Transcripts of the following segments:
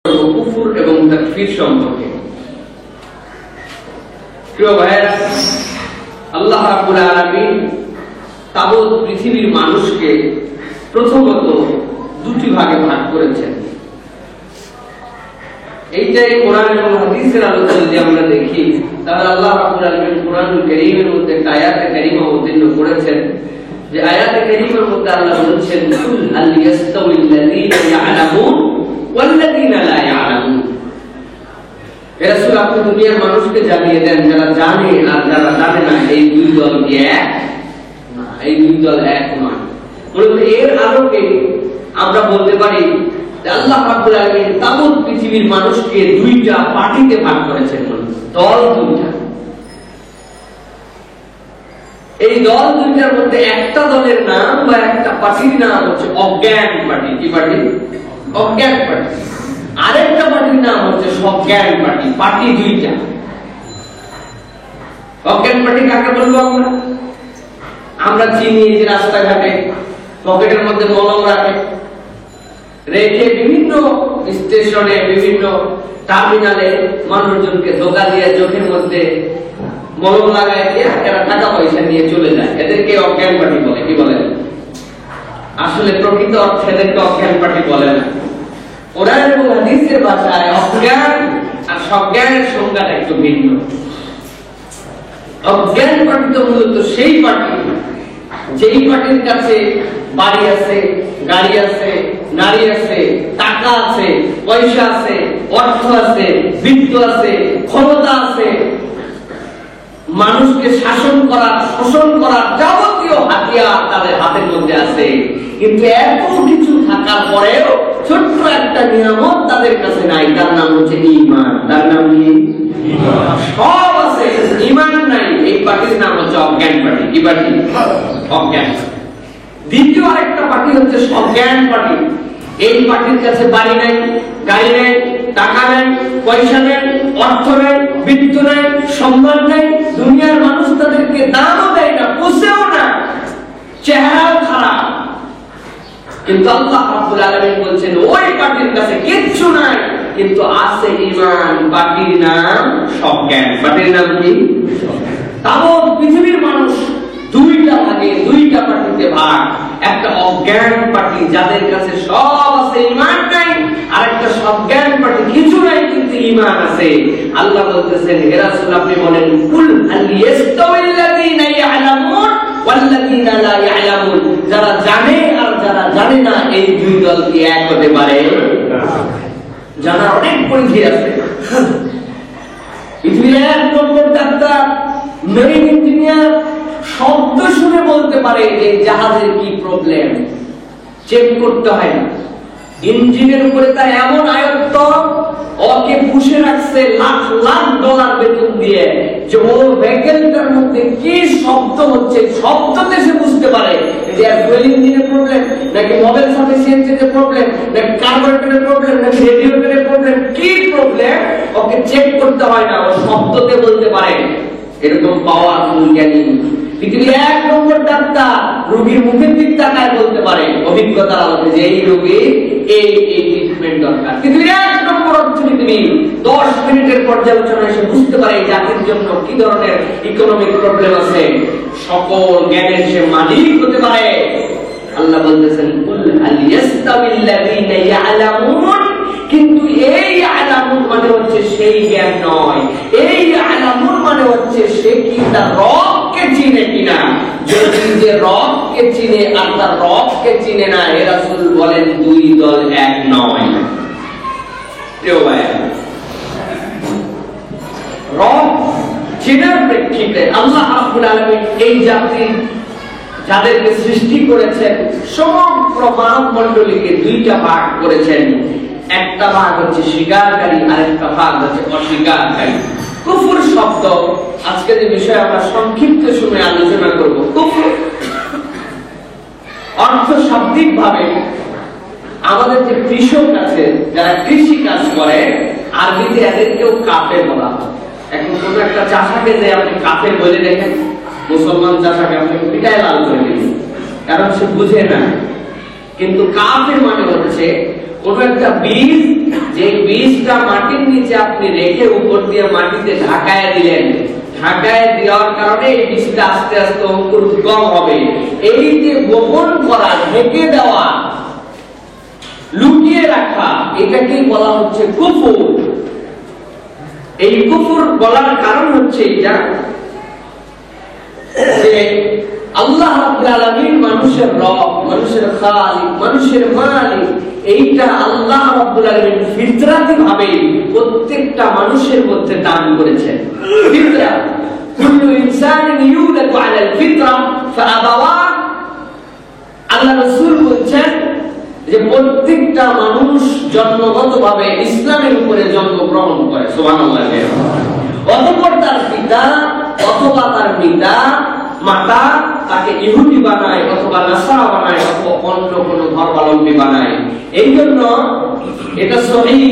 কুফর এবং তাকফির সম্পর্কে। প্রিয় ভাইরা, আল্লাহ রাব্বুল আলামিন তাবৎ পৃথিবীর মানুষকে প্রথমত দুটি ভাগে ভাগ করেছেন। এইটাই কোরআন এবং হাদিসের আলোচনা যদি আমরা দেখি, তাহলে আল্লাহ রাব্বুল আলামিন কোরআনুল কারীমের মধ্যে একটা আয়াতে কারীমা অবতীর্ণ করেছেন। যে আয়াতে কারীমার মধ্যে আল্লাহ বলেছেন, কুল হাল ইয়াস্তাউিল্লাযীনা ইয়া'লামুন ওয়াল্লাযীনা লা ইয়া'লামুন। হে রাসূল, আপনি দুনিয়ার মানুষকে জানিয়ে দেন, যারা জানে আর যারা জানে না এই দুই দল এক না, এই দুই দল এক নয়। মূলত এর আলোকে আমরা বলতে পারি যে আল্লাহ রাব্বুল আলামিন তাবৎ পৃথিবীর মানুষকে দুইটা পার্টিতে ভাগ করেছেন, দল দুইটা। এই দল দুইটার মধ্যে একটা দলের নাম বা একটা পার্টির নাম হচ্ছে অজ্ঞান পার্টি। কি পার্টি? অজ্ঞান পার্টি। আরেকটা পার্টির নাম হচ্ছে সজ্ঞান পার্টি। পার্টি দুইটা। অজ্ঞান পার্টি কাকে বলবো? আমরা চিনি যে রাস্তাঘাটে পকেটের মধ্যে মলম রেখে বিভিন্ন স্টেশনে, বিভিন্ন টার্মিনালে মানুষজনকে ধোঁকা দিয়ে চোখের মধ্যে মলম লাগায় দিয়ে এরা টাকা পয়সা নিয়ে চলে যায়। এদেরকে অজ্ঞান পার্টি বলে। কি বলে? আসলে প্রকৃত অর্থে এদেরকে অজ্ঞান পার্টি বলে না। কোরআন এবং হাদিসের ভাষায় অজ্ঞান আর সজ্ঞানের সংজ্ঞাটা একটু ভিন্ন। অজ্ঞান পার্টি তো মূলত সেই পার্টি যেই পার্টির কাছে বাড়ি আছে, গাড়ি আছে, নারী আছে, টাকা আছে, পয়সা আছে, অর্থ আছে, বিত্ত আছে, ক্ষমতা আছে, মানুষকে শাসন করার, শোষণ করার যাবতীয় হাতিয়ার তাদের হাতের মধ্যে আছে। কিন্তু এত কিছু থাকার পরেও ছোট্ট একটা নিয়ামত তাদের কাছে নাই, তার নাম হচ্ছে ঈমান। তার নাম কি? সব আছে, ঈমান নাই। এই পার্টির নাম হচ্ছে অজ্ঞান পার্টি। কি পার্টি? অজ্ঞান। দ্বিতীয় আরেকটা পার্টি হচ্ছে সজ্ঞান পার্টি। এই পার্টির কাছে বাড়ি নাই, গাড়ি নাই, টাকা নাই, পয়সা নাই, অর্থ নাই, বিত্ত নাই, সম্মান নাই, দুনিয়ার মানুষ তাদেরকে দামও দেয় না, পোষেও না, চেহারাও খারাপ। কিন্তু আল্লাহ রাব্বুল আলামিন বলছেন ওই পার্টির কাছে কিচ্ছু নাই, কিন্তু আছে ঈমান। পার্টির নাম সজ্ঞান। পার্টির নাম কি? তাবৎ পৃথিবীর মানুষ দুইটা ভাগে, দুইটা পার্টিতে ভাগ। একটা অজ্ঞান পার্টি যাদের কাছে সব আছে, ঈমান নাই। আর একটা সজ্ঞান পার্টি কিছু নাই কিন্তু ঈমান আছে। আল্লাহ বলতেছেন, হে রাসূল, আপনি বলেন, কুল হাল ইয়াস্তাউিল্লাযীনা ইয়া'লামুন ওয়াল্লাযীনা লা ইয়া'লামুন। যারা জানে আর যারা জানে না এই দুই দল কি এক হতে পারে? জানার অনেক পরিধি আছে। পৃথিবীর এক নম্বর ডাক্তার, মেরিন ইঞ্জিনিয়ার শব্দ শুনে বলতে পারে যে জাহাজের কি প্রবলেম, চেক করতে হয় না। ইঞ্জিনের উপরে তার এমন আয়ত্ত, ওকে পুষে রাখছে লাখ লাখ ডলার বেতন দিয়ে, যে ও ভেহিকলটার মধ্যে কি শব্দ হচ্ছে, শব্দতে সে বুঝতে পারে যে ফুয়েল ইঞ্জিনের প্রবলেম, নাকি মোবাইল সাফিসিয়েন্সিতে প্রবলেম, নাকি কার্বোরেটরের প্রবলেম, নাকি রেডিয়েটরের প্রবলেম, কি প্রবলেম ওকে চেক করতে হয় না, ও শব্দতে বলতে পারে। এরকম পাওয়ারফুল জ্ঞানী পৃথিবীর এক নম্বর ডাক্তার রোগীর মুখের দিক তাকায় বলতে পারে অভিজ্ঞতার আলোকে যে এই রোগীর এই ট্রিটমেন্ট দরকার। পৃথিবীর এক নম্বর অর্থনীতিবিদ 10 মিনিটের পর্যালোচনা এসে বুঝতে পারে এই জাতির জন্য কি ধরনের ইকোনমিক প্রবলেম আছে। সকল জ্ঞানের সে মালিক হতে পারে। আল্লাহ বলতেছেন, কুল হাল ইয়াস্তাউিল্লাযীনা ইয়া'লামুন। কিন্তু এই ইয়া'লামুন মানে হচ্ছে সেই জ্ঞান নয়। এই ইয়া'লামুন মানে হচ্ছে সে কি তার রবকে চিনে কিনা। যদি যে রবকে চিনে আর তার রবকে চিনে না, হে রাসূল বলেন দুই দল এক নয়। প্রিয় ভাই, রব চেনার প্রেক্ষিতে আল্লাহ রাব্বুল আলামিন এই জাতি যাদেরকে সৃষ্টি করেছেন, সমগ্র মানব মণ্ডলীকে দুইটা ভাগ করেছেন। একটা ভাগ হচ্ছে স্বীকারকারী, আরেকটা ভাগ হচ্ছে অস্বীকারকারী। কুফর শব্দ আজকে যে বিষয়ে আমরা সংক্ষিপ্ত সময়ে আলোচনা করব। কুফর অর্থ শাব্দিক ভাবে আমাদের যে কৃষক আছে, যারা কৃষি কাজ করে, আরবিতে এদেরকেও কাফের বলা হয়। এখন কোন একটা চাষাকে যে আপনি কাফের বলে দেখেন, মুসলমান চাষাকে আপনি পিটায় লাল করে দিন, কারণ সে বুঝে না। কিন্তু কাফের মানে হচ্ছে কোন একটা বীজ, যে বীজ বীজটা মাটির নিচে আপনি রেখে উপর দিয়ে মাটিতে ঢাকায় দিলেন, ঢাকায় দেওয়ার কারণে এই বীজটা আস্তে আস্তে অঙ্কুরোদ্গম হবে। এই যে গোপন করা, ঢেকে দেওয়া, লুকিয়ে রাখা, এটাকেই বলা হচ্ছে কুফর। এই কুফর বলার কারণ হচ্ছে এটা যে আল্লাহ রাব্বুল আলামিন মানুষের রব, মানুষের খালিক, মানুষের মালিক, এইটা আল্লাহ রাব্বুল আলামিন ফিতরাতি ভাবে প্রত্যেকটা মানুষের মধ্যে দান করেছেন। ফিতরা, কুল্লু ইনসানিন ইউলাদু আলাল ফিতরা ফাআবাওয়া, আল্লাহ রাসূল বলেছেন যে প্রত্যেকটা মানুষ জন্মগতভাবে ইসলামের উপরে জন্মগ্রহণ করে। সুবহানাল্লাহ। অতঃপর তার পিতা অথবা তার পিতা মাতা তাকে ইহুদি বানায় অথবা নাসারা বানায় অথবা অন্য কোন ধর্মাবলম্বী বানায়। এই জন্য এটা সহিহ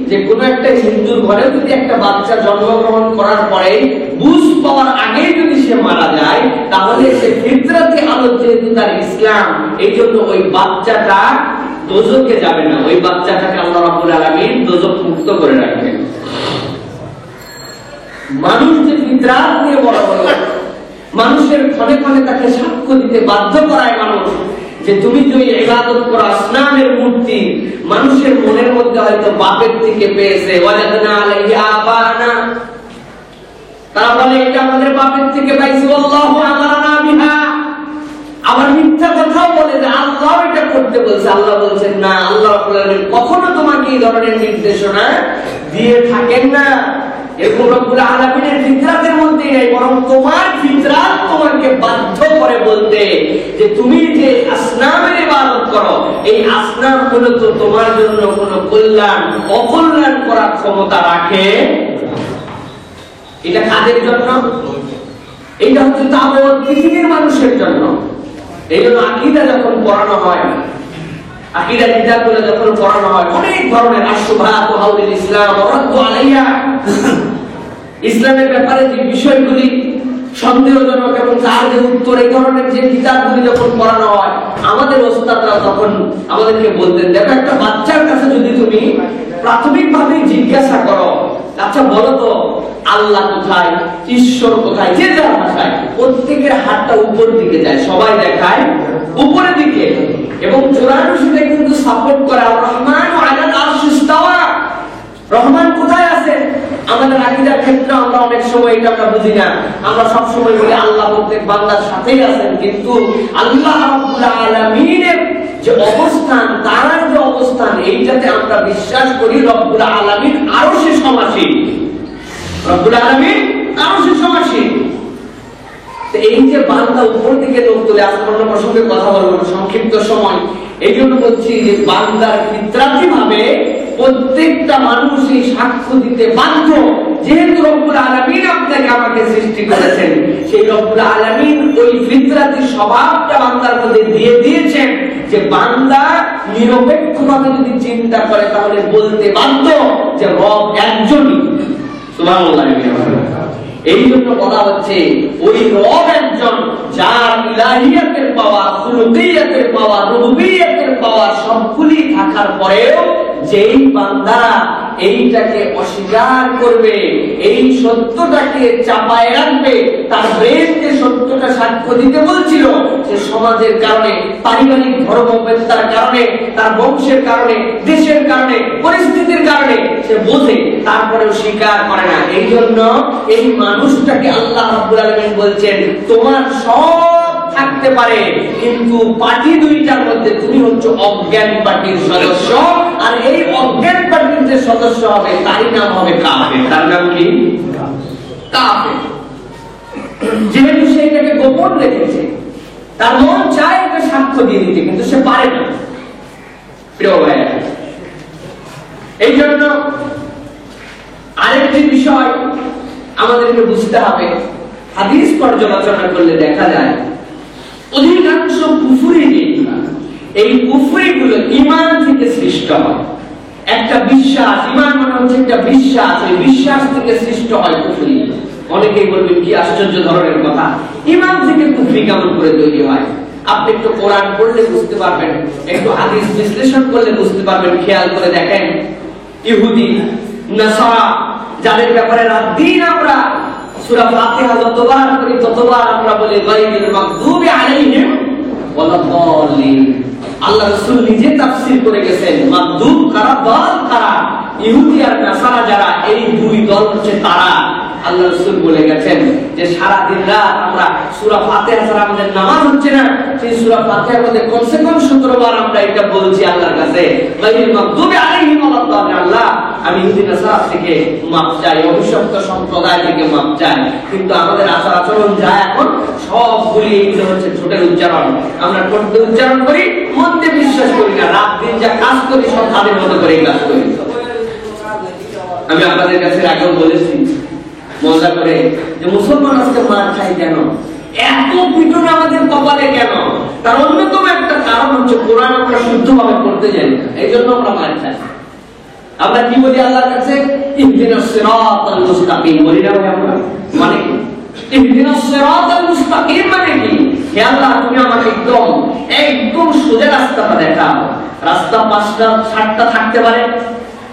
যে কোন একটা হিন্দুর ঘরে যদি একটা বাচ্চা জন্মগ্রহণ করার পরে বুঝ পাওয়ার আগে যদি সে মারা যায়, তাহলে সে ফিতরাতি আলো যেহেতু তার ইসলাম, এই জন্য ওই বাচ্চাটা দোজখে যাবে না, ওই বাচ্চাটাকে আল্লাহ রাব্বুল আলামিন দোজখ মুক্ত করে রাখবেন। মানুষ যে ফিতরাত নিয়ে বড় হলো, মানুষের ক্ষণে ক্ষণে তাকে সাক্ষ্য দিতে বাধ্য করায় মানুষ যে তুমি যে ইবাদত করো আসনামের মূর্তি, মানুষের মনের মধ্যে হয়তো বাপের থেকে পেয়েছে, ওয়ালাদনা আলাইহি আবানা, তারা বলে এটা আমাদের বাপের থেকে পাইছি, আল্লাহু আমারানা বিহা। আবার মিথ্যা কথাও বলে যে আল্লাহ এটা করতে বলছে। আল্লাহ বলছেন না, আল্লাহ রাব্বুল আলামিন কখনো তোমাকে এই ধরনের নির্দেশনা দিয়ে থাকেন না। এরকম রব্বুল আলামিনের ফিতরাতের মধ্যে নেই, বরং তোমার ফিতরাত তোমাকে বাধ্য করে বলতে যে তুমি যে আসনামের ইবাদত করো, এই আসনাম মূলত তোমার জন্য কোনো কল্যাণ অকল্যাণ করার ক্ষমতা রাখে। এটা কাদের জন্য? এটা হচ্ছে তাবৎ পৃথিবীর মানুষের জন্য। এই জন্য আকীদা যখন পড়ানো হয়, আকীদা কিতাবগুলো যখন পড়ানো হয়, অনেক ধরনের আশুবহাত হাউলিল ইসলাম রাদ্দু আলাইহা, ইসলামের ব্যাপারে যে বিষয়গুলি সন্দেহজনক এবং তার যে উত্তর, এই ধরনের যে কিতাবগুলি যখন পড়ানো হয়, আমাদের ওস্তাদরা তখন আমাদেরকে বলতেন, দেখো একটা বাচ্চার কাছে যদি তুমি প্রাথমিকভাবে জিজ্ঞাসা করো, আচ্ছা বলো তো আল্লাহ কোথায়, ঈশ্বর কোথায়, যে যার ভাষায়, প্রত্যেকের হাতটা উপর দিকে যায়, সবাই দেখায় উপরের দিকে, এবং কোরআন সেটা কিন্তু সাপোর্ট করে। আর রহমান আলাল আরশ ইস্তাওয়া, রহমান কোথায় আছে? আমাদের আকীদার ক্ষেত্রে আমরা অনেক সময় এটা আমরা বুঝি না, আমরা সব সময় বলি আল্লাহ প্রত্যেক বান্দার সাথেই আছেন, কিন্তু আল্লাহ রাব্বুল আলামিনের যে অবস্থান, তার যে অবস্থান, এইটাতে আমরা বিশ্বাস করি রব্বুল আলামিন আরশে সমাসীন, রব্বুল আলামিন আরশে সমাসীন। এই যে বান্দা উপর দিকে লোক তুলে, আজকে অন্য প্রসঙ্গে কথা বলবো সংক্ষিপ্ত সময়, এই জন্য বলছি যে বান্দার ফিতরাতি ভাবে প্রত্যেকটা মানুষ এই সাক্ষ্য দিতে বাধ্য, যেহেতু রব্বুল আলামিন আপনাকে আমাকে সৃষ্টি করেছেন, সেই রব্বুল আলামিন ওই ফিতরাতি স্বভাবটা বান্দার মধ্যে দিয়ে দিয়েছেন যে বান্দা নিরপেক্ষভাবে যদি চিন্তা করে তাহলে বলতে বাধ্য যে রব একজনই। সুবহানাল্লাহ। এই জন্য বলা হচ্ছে ওই রব একজন, যার ইলাহিয়াতের পাওয়ার, খুলুকিয়াতের পাওয়ার, রুবুবিয়াতের পাওয়ার সবগুলি থাকার পরেও যেই বান্দারা এইটাকে অস্বীকার করবে, এই সত্যটাকে চাপায় রাখবে, তার ব্রেন যে সত্যটা সাক্ষ্য দিতে বলছিল, সে সমাজের কারণে, পারিবারিক ধর্মবেত্তার কারণে, তার বংশের কারণে, দেশের কারণে, পরিস্থিতির কারণে সে বোঝে, তারপরেও স্বীকার করে না। এই জন্য এই মানুষটাকে আল্লাহ রাব্বুল আলামিন বলছেন তোমার সব থাকতে পারে, কিন্তু পার্টি দুইটার মধ্যে তুমি হচ্ছে অজ্ঞান পার্টির সদস্য, আর এই অজ্ঞান পার্টির যে সদস্য হবে তারই নাম হবে কাফের। তার নাম কি? কাফের। যেহেতু সে এটাকে গোপন রেখেছে, তার মন চায় এটা সাক্ষ্য দিয়ে দিতে, কিন্তু সে পারে না। প্রিয় ভাইরা, এই জন্য আরেকটি বিষয় আমাদেরকে বুঝতে হবে, হাদিস পর্যালোচনা করলে দেখা যায় অধিকাংশ কুফরি যেগুলো, এই কুফরিগুলো ঈমান থেকে সৃষ্ট হয়। একটা বিশ্বাস, ঈমান মানে হচ্ছে একটা বিশ্বাস, এই বিশ্বাস থেকে সৃষ্ট হয় কুফরি। অনেকেই বলবেন কি আশ্চর্য ধরনের কথা, ঈমান থেকে কুফরি কেমন করে তৈরি হয়? আপনি একটু কোরআন পড়লে বুঝতে পারবেন, একটু হাদিস বিশ্লেষণ করলে বুঝতে পারবেন। খেয়াল করে দেখেন, ইহুদি নাসারা যাদের ব্যাপারে রাত দিন আমরা সূরা ফাতিহা যতবার করি ততবার আমরা বলি গায়রিল মাগদুবি আলাইহিম ওয়ালাদ-দাল্লিন। আল্লাহ রাসূল নিজে তাফসীর করে গেছেন মাগদুব কারা, দাল কারা, ইহুদি আর নাসারা যারা, এই দুই দল হচ্ছে তারা। আল্লাহ রাসূল বলে গেছেন যে সারা দিন রাত আমরা সূরা ফাতিহা ছাড়া আমাদের নামাজ হচ্ছে না, সেই সূরা ফাতিহার মধ্যে কমসে কম 17 বার আমরা এটা বলছি আল্লাহর কাছে গায়রিল মাগদুবি আলাইহিম ওয়ালাদ-দাল্লিন। আল্লাহ আমি ইহুদি নাসারা থেকে মাফ চাই, অভিশপ্ত সম্প্রদায় থেকে মাফ চাই। কিন্তু আমাদের আচার আচরণ যা এখন সবগুলি এগুলো হচ্ছে ঠোঁটের উচ্চারণ। আমরা ঠোঁটে উচ্চারণ করি, মধ্যে বিশ্বাস করি না। রাত দিন যা কাজ করি সব তাদের মতো করে কাজ করি। আমি আপনাদের কাছে আগেও বলেছি মজা করে যে মুসলমান আজকে মার খাই কেন, এত পিটন আমাদের কপালে কেন? তার অন্যতম একটা কারণ হচ্ছে কোরআন আমরা শুদ্ধভাবে পড়তে জানি না, এই জন্য আমরা মার খাই। আমরা কি বলি আল্লাহর কাছে? ইহদিনাস সিরাতাল মুস্তাকিম বলি না আমরা? মানে কি ইহদিনাস সিরাতাল মুস্তাকিম মানে কি? হে আল্লাহ তুমি আমাকে একদম সোজা রাস্তাটা দেখাও। রাস্তা 5টা 7টা থাকতে পারে,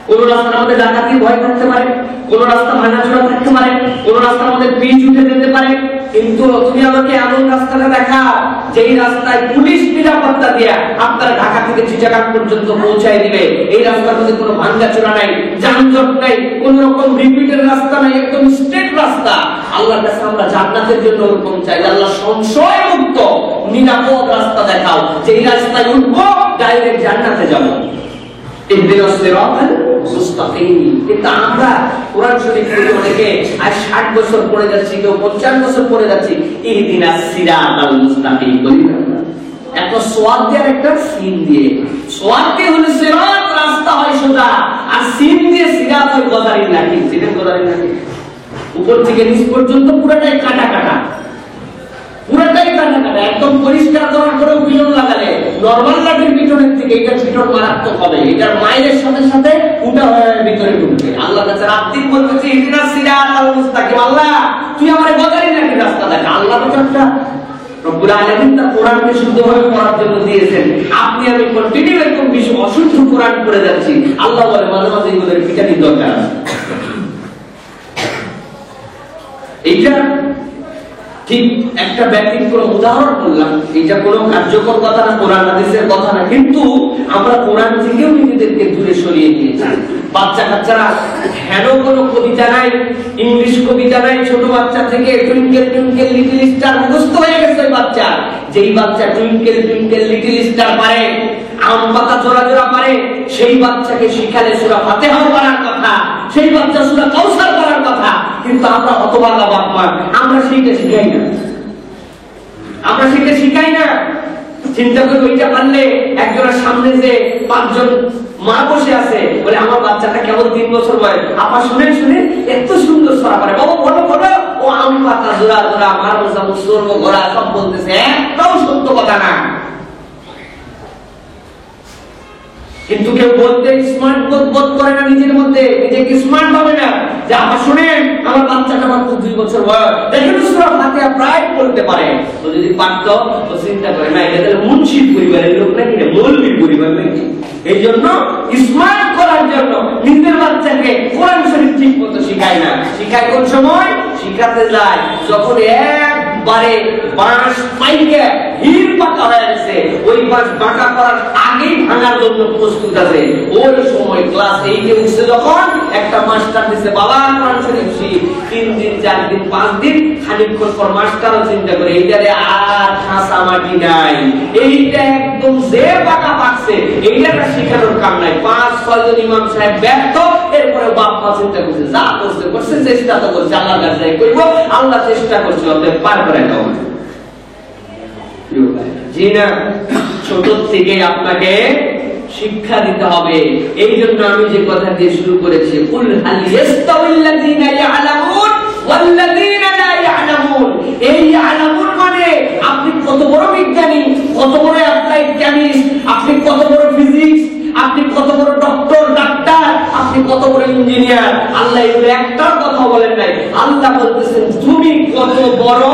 কোন রাস্তার মধ্যে ডাকাতির ভয় থাকতে পারে, কোন রাস্তা ভাঙাচোরা থাকতে পারে, কোন রাস্তার মধ্যে পিচ উঠে যেতে পারে, কিন্তু তুমি আমাকে এমন রাস্তাটা দেখাও যেই রাস্তায় পুলিশ নিরাপত্তা দিয়ে আপনারা ঢাকা থেকে চিটাগাং পর্যন্ত পৌঁছায় দিবে। এই রাস্তার মধ্যে কোনো ভাঙাচোরা নাই, যানজট নাই, কোন রকম রিপিটের রাস্তা নাই, একদম স্ট্রেট রাস্তা। আল্লাহর কাছে আমরা জান্নাতের জন্য ওরকম চাই, আল্লাহ সংশয় মুক্ত নিরাপদ রাস্তা দেখাও, যেই রাস্তায় উঠবো ডাইরেক্ট জান্নাতে যাবো। ইহদিনাস সিরাতাল মুস্তাকিম। কিন্তু আমরা কোরআন শরীফ পড়ে অনেকে আজ 60 বছর পড়ে যাচ্ছি, কেউ 50 বছর পড়ে যাচ্ছি, ইহদিনাস সিরাতাল মুস্তাকিম বলি না। এত সোয়াদ দিয়ে একটা সিন দিয়ে, সোয়াদ দিয়ে হলে সিরাত রাস্তা হয় সোজা, আর সিন দিয়ে সিরাত হয় গদারিন লাঠি। সিনের গদারিন লাঠি উপর থেকে নিচ পর্যন্ত পুরোটাই কাটা কাটা, পুরোটাই কাটা কাটা, একদম পরিষ্কার করার পরেও পিটন লাগালে নরমাল লাঠির পিটনের থেকে এটা পিটন মারাত্মক হবে। এটার মাইলের সাথে সাথে উঠা হয়ে ভিতরে ঢুকবে। আল্লাহর কাছে রাত্রি বলতেছি ইহদিনাস সিরাতাল মুস্তাকিম, আল্লাহ তুই আমারে গদারিন লাঠির রাস্তা দেখা। আল্লাহ তো একটা রব্বুল আলামিন তার কোরআনকে শুদ্ধভাবে পড়ার জন্য দিয়েছেন। আপনি আমি কন্টিনিউ এরকম অশুদ্ধ কোরআন পড়ে যাচ্ছি। আল্লাহ বলে মাঝে মাঝে এগুলোর পিটানির দরকার আছে। এইটা ঠিক একটা ব্যতিক্রম উদাহরণ বললাম, এটা কোনো কার্যকর কথা না, কোরআন হাদিসের কথা না, কিন্তু আমরা কোরআন থেকেও নিজেদেরকে দূরে সরিয়ে দিয়েছি। বাচ্চা কাচ্চারা হেন কোনো কবিতা নাই, ইংলিশ কবিতা নাই, ছোট বাচ্চা থেকে টুইঙ্কেল টুইঙ্কেল লিটল স্টার মুখস্থ হয়ে গেছে বাচ্চা। যেই বাচ্চা টুইঙ্কেল টুইঙ্কেল লিটল স্টার পারে, আম পাতা জোড়া জোড়া পারে, সেই বাচ্চাকে শিখালে সূরা ফাতিহা পড়ার কথা, সেই বাচ্চা সূরা কাউসার পড়ার কথা। কিন্তু আমরা হতভাগা বাপ মা, আমরা সেইটা শিখাই না, আমরা সেটা শিখাই না। চিন্তা করে ওইটা পারলে একজনের সামনে যে 5 জন মা বসে আছে, বলে আমার বাচ্চাটা কেবল 3 বছর বয়স, আপা শুনে শুনে এত সুন্দর ছড়া পারে, বাবা বলো বলো, ও আম পাতা জোড়া জোড়া আমার সর্ব ঘোড়া সব বলতেছে, একটাও সত্য কথা না। কিন্তু কেউ বলতে স্মার্ট বোধ করে না, নিজের মধ্যে নিজেকে স্মার্ট ভাবে না, যে আপা শুনেন আমার বাচ্চাটা মাত্র 2 বছর বয়স, দেখেন সূরা ফাতিহা প্রায় বলতে পারে। তো যদি পারতো তো চিন্তা করে না, এটা তাহলে মুন্সির পরিবারের লোক নাকি, মৌলবীর পরিবার নাকি। এই জন্য স্মার্ট করার জন্য নিজের বাচ্চাকে কোরআন শরীফ ঠিক মতো শিখায় না। শিখায় কোন সময়? শিখাতে যায় যখন একবারে বাঁশ পাইকে হির পাকা হয়ে গেছে, ওই বাঁশ বাঁকা করার আগেই ভাঙার জন্য প্রস্তুত আছে। ওই সময় ক্লাস 8-এ উঠছে যখন, একটা মাস্টার দিছে, বাবা কোরআন শরীফ শিখ। 3 দিন 4 দিন 5 দিন, খানিকক্ষণ পর মাস্টারও চিন্তা করে এইটারে আর খাসা মাটি নাই, এইটা একদম যে পাকা পাকছে, এইটাকে শিখানোর কাম নাই। 5-6 জন ইমাম সাহেব ব্যর্থ। এরপরে বাপ মা চিন্তা করছে, যা করছে করছে, চেষ্টা তো করছে, আল্লাহর কাছে করবো, আল্লাহ চেষ্টা করছে, অতএব পার করে দাও। জি না, ছোট থেকে আপনাকে শিক্ষা দিতে হবে। এই জন্য আমি যে কথা দিয়ে শুরু করেছি, কুল হাল ইয়াস্তাউল্লাযীনা ইয়ালামুন ওয়াল্লাযীনা লা ইয়ালামুন। এই ইয়ালামুন মানে আপনি কত বড় বিজ্ঞানী, কত বড় অ্যাপ্লাইড কেমিস্ট, আপনি কত বড় ফিজিক্স, আপনি কত বড় ডক্টর ডাক্তার, আপনি কত বড় ইঞ্জিনিয়ার। আল্লাহ এগুলো একটার কথা বলেন নাই। আল্লাহ বলতেছেন তুমি কত বড়,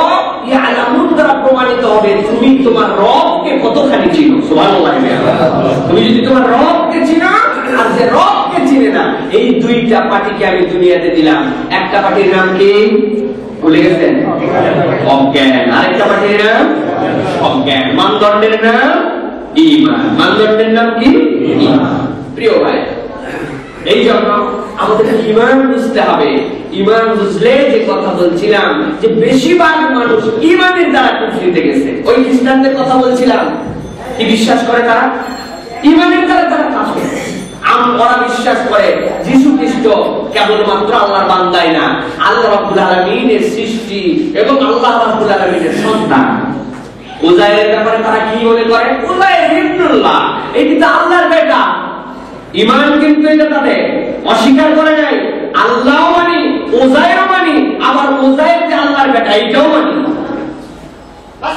ইয়ালামুন দ্বারা প্রমাণিত হবে তুমি তোমার রবকে কতখানি চিনো। সুবহানাল্লাহ। তুমি যদি তোমার রবকে চিনো, আর যে রবকে চিনে না। এই দুইটা পার্টিকে আমি দুনিয়াতে দিলাম। একটা পার্টির নাম কি ভুলে গেছেন? অজ্ঞান। আরেকটা পার্টির নাম অজ্ঞান। মানদণ্ডের নাম ঈমান। মানদণ্ডের নাম কি? ঈমান। প্রিয় ভাই, এই জন্য আমাদের ঈমান বুঝতে হবে। ঈমান বুঝলে যে কথা বলছিলাম যে বেশিরভাগ মানুষ ঈমানের দ্বারা কুফরিতে গেছে। ওই খ্রিস্টানদের কথা বলছিলাম, কি বিশ্বাস করে তারা? ঈমানের দ্বারা তারা কাফের। ওরা বিশ্বাস করে যীশু খ্রিস্ট কেবলমাত্র আল্লাহর বান্দাই না, আল্লাহ রাব্বুল আলামিনের সৃষ্টি এবং আল্লাহ রাব্বুল আলামিনের সন্তান। উযাইরের ব্যাপারে তারা কি মনে করে? উযাইর ইবনুল্লাহ, এই কিন্তু আল্লাহর বেটা। ঈমান কিন্তু এটা তাদের অস্বীকার করে নাই। আল্লাহও মানি, উযাইরও মানি, আবার উযাইর যে আল্লাহর বেটা এটাও মানি।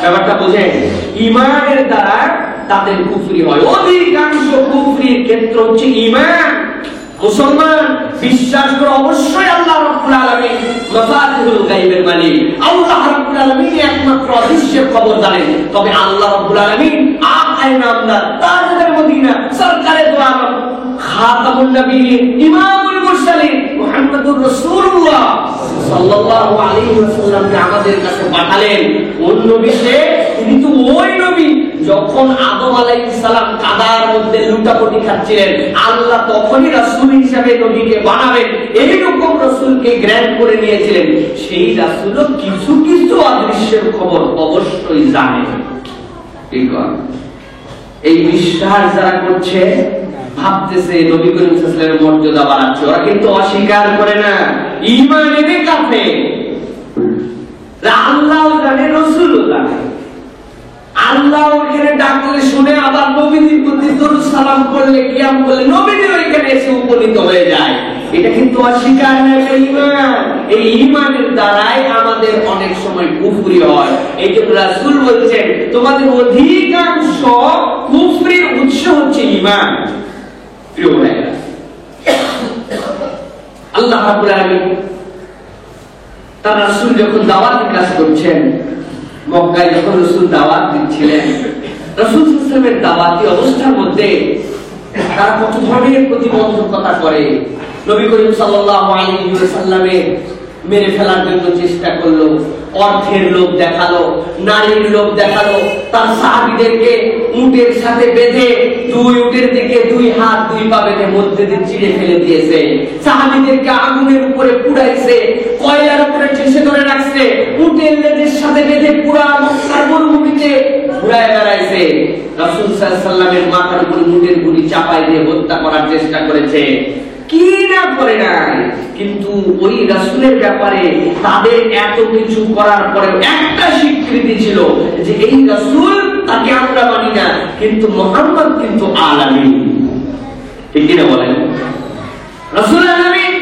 ব্যাপারটা বুঝেন? ঈমানের দ্বারা তাদের কুফরি হয়। অধিকাংশ কুফরির ক্ষেত্র হচ্ছে ঈমান। মুসলমান বিশ্বাস করে অবশ্যই আল্লাহ রাব্বুল আলামিন মাফাতিহুল গায়বের মালিক। আল্লাহ রাব্বুল আলামিন একমাত্র অদৃশ্যের খবর জানেন। তবে আল্লাহ রাব্বুল আলামিন আকায়ে নামদার, তাজদার মদিনা, সরকারে দো আলম, খাতামুন নবিয়্যিন, ইমামুল মুরসালিন মুহাম্মদুর রাসূলুল্লাহ সাল্লাল্লাহু আলাইহি ওয়াসাল্লামকে আমাদের কাছে পাঠালেন। কোন নবী সে? তিনি তো ওই নবী যখন আদম আলাইহিস সালাম কাদার মধ্যে লুটাপুটি খাচ্ছিলেন, আল্লাহ তখনই রাসূল হিসেবে নবীকে বানাবেন, এইরকম রাসূলকে গ্র্যান্ড করে নিয়েছিলেন। সেই রাসূলও কিছু কিছু অদৃশ্যের খবর অবশ্যই জানেন। ঠিক আছে? এই বিশ্বাস যারা করছে ভাবতেছে নবী করিম সাল্লাল্লাহু আলাইহি ওয়াসাল্লামের মর্যাদা বাড়াচ্ছে, ওরা কিন্তু অস্বীকার করে না। ঈমান এনে কাফের। আল্লাহও জানে, রাসূলও জানে। আল্লাহ ওখানে ডাকলে শুনে আবার নবীর প্রতি দরুদ সালাম করলে, কিয়াম করলে নবীর ওইখানে এসে উপনীত হয়ে যায়। এটা কিন্তু অস্বীকার না, এটা ঈমান। এই ঈমানের দ্বারাই আমাদের অনেক সময় কুফরি হয়। এই জন্য রাসূল বলছেন তোমাদের অধিকাংশ কুফরির উৎস হচ্ছে ঈমান। প্রিয় ভাইরা, আল্লাহ রাব্বুল আলামিন তার রাসূল যখন দাওয়াতি কাজ করছেন, মক্কায় যখন রাসূল দাওয়াত দিচ্ছিলেন, রাসূল সাল্লাল্লাহু আলাইহি ওয়াসাল্লামের দাওয়াতি অবস্থার মধ্যে তারা কত ধরনের প্রতিবন্ধকতা করে। নবী করিম সাল্লাল্লাহু আলাইহি ওয়াসাল্লামে মেরে ফেলার জন্য চেষ্টা করলো, অর্থের লোভ দেখালো, নারীর লোভ দেখালো, তার সাহাবীদেরকে উটের সাথে বেঁধে দুই উটের দিকে দুই হাত দুই পা বেঁধে মধ্যে দিয়ে চিড়ে ফেলে দিয়েছে, সাহাবীদেরকে আগুনের উপরে পুড়াইছে, কয়লার উপরে ঠেসে ধরে রাখছে, উটের লেজের সাথে বেঁধে পুরা মক্কার মরুভূমিতে ঘুরায় বেড়াইছে। রাসূল সাল্লাল্লাহু আলাইহি ওয়াসাল্লামের মাথার উপরে উটের গুলি চাপাই দিয়ে হত্যা করার চেষ্টা করেছে। কি না করে নাই, কিন্তু ওই রাসূলের ব্যাপারে তাদের এত কিছু করার পরে একটা স্বীকৃতি ছিল যে এই রাসূল তাকে আমরা মানি না, কিন্তু মুহাম্মদ কিন্তু আলামিন। ঠিক কি না বলেন? রাসূল আলামিন।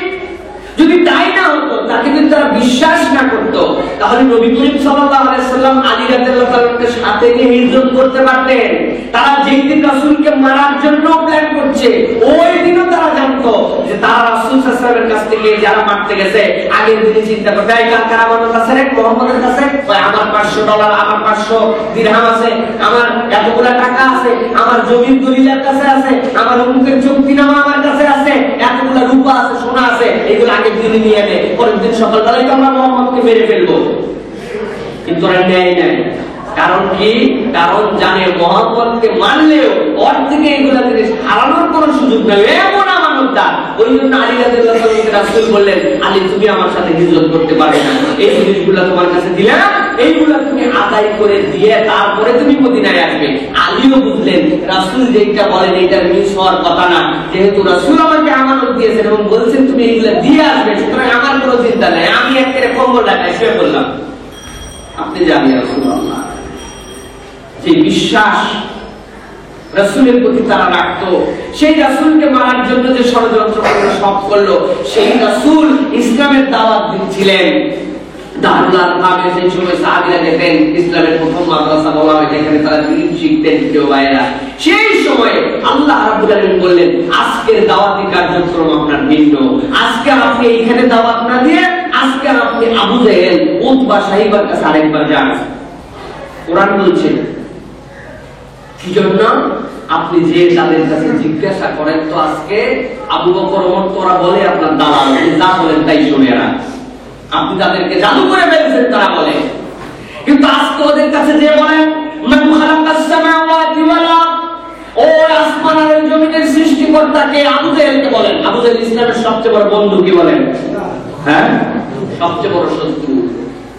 যদি তাই না হতো, তাকে যদি তারা বিশ্বাস না করত, তাহলে নবী করিম সাল্লাল্লাহু আলাইহি ওয়াসাল্লাম আলী রাদিয়াল্লাহু তাআলাকে সাথে নিয়ে হিজরত করতে পারতেন। তারা যেই দিন রাসূলকে মারার জন্য প্ল্যান করছে, ওই দিনও তারা জানতো যে তারা রাসূল সাল্লাল্লাহু আলাইহি ওয়াসাল্লামের কাছ থেকে যারা মারতে গেছে, আগের দিনে চিন্তা করবে এই কার আমার কাছে রে, মুহাম্মদের কাছে আমার $500, আমার 500 দিরহাম আছে, আমার এতগুলো টাকা আছে, আমার জমির দলিলের কাছে আছে, আমার অমুকের চুক্তিনামা আমার কাছে আছে, এতগুলো রূপা আছে, সোনা আছে, এগুলো আগের দিনে নিয়ে নে, পরের দিন সকালবেলায় আমরা মুহাম্মদকে মেরে ফেলবো। কিন্তু ওরা নেয় নাই। কারণ কি? কারণ জানে মুহাম্মদকে মানলেও ওর থেকে এগুলা জিনিস হারানোর কোনো সুযোগ নেই, এমন আমানতদার। ওই জন্য আলী রাদিয়াল্লাহু তাআলা রাসূল বললেন, আলী তুমি আমার সাথে হিজরত করতে পারবে না, এই জিনিসগুলো তোমার কাছে দিলাম, এইগুলা তুমি আদায় করে দিয়ে তারপরে তুমি মদিনায় আসবে। আলীও বুঝলেন রাসূল যেটা বলেন এটা মিস হওয়ার কথা না, যেহেতু রাসূল আমাকে আমানত দিয়েছেন এবং বলছেন তুমি এগুলা দিয়ে আসবে, সুতরাং আমার কোনো চিন্তা নেই, আমি একেবারে কম্বল ঢাকায় শুয়ে পড়লাম। আপনি জানেন রাসূলুল্লাহ যে বিশ্বাস রাসূলের প্রতি তারা রাখতো, সেই রাসূলকে মারার জন্য যে ষড়যন্ত্র করলো, সব করলো, সেই রাসূল ইসলামের দাওয়াত দিচ্ছিলেন। দারুল আরকামে সেই সময় সাহাবীরা যেতেন, ইসলামের প্রথম মাদ্রাসা বলা হয়, যেখানে তারা দ্বীন শিখতেন। প্রিয় ভাইরা, সেই সময় আল্লাহ রাব্বুল আলামিন বললেন আজকের দাওয়াতি কার্যক্রম আপনার ভিন্ন। আজকে আপনি এইখানে দাওয়াত না দিয়ে আজকে আপনি আবু জাহেল, উতবা, সাইবার কাছে আরেকবার যান। কোরআন বলছে কি জন্য? আপনি যে তাদের কাছে জিজ্ঞাসা করেন তো আজকে আবু বকর ওমর তোরা বলে আপনার দালাল, যা বলেন তাই শুনে না। আপনি তাদেরকে জাদু করে ফেলছেন তারা বলে, কিন্তু আজকে ওদের কাছে যে বলেন মান খালাকাস সামাওয়াতি ওয়াল আরদ, ও আসমান আর জমিনের সৃষ্টিকর্তাকে, আবু জাহেলকে বলেন। আবু জাহেল ইসলামের সবচেয়ে বড় বন্ধু কি বলেন? হ্যাঁ, সবচেয়ে বড় শত্রু।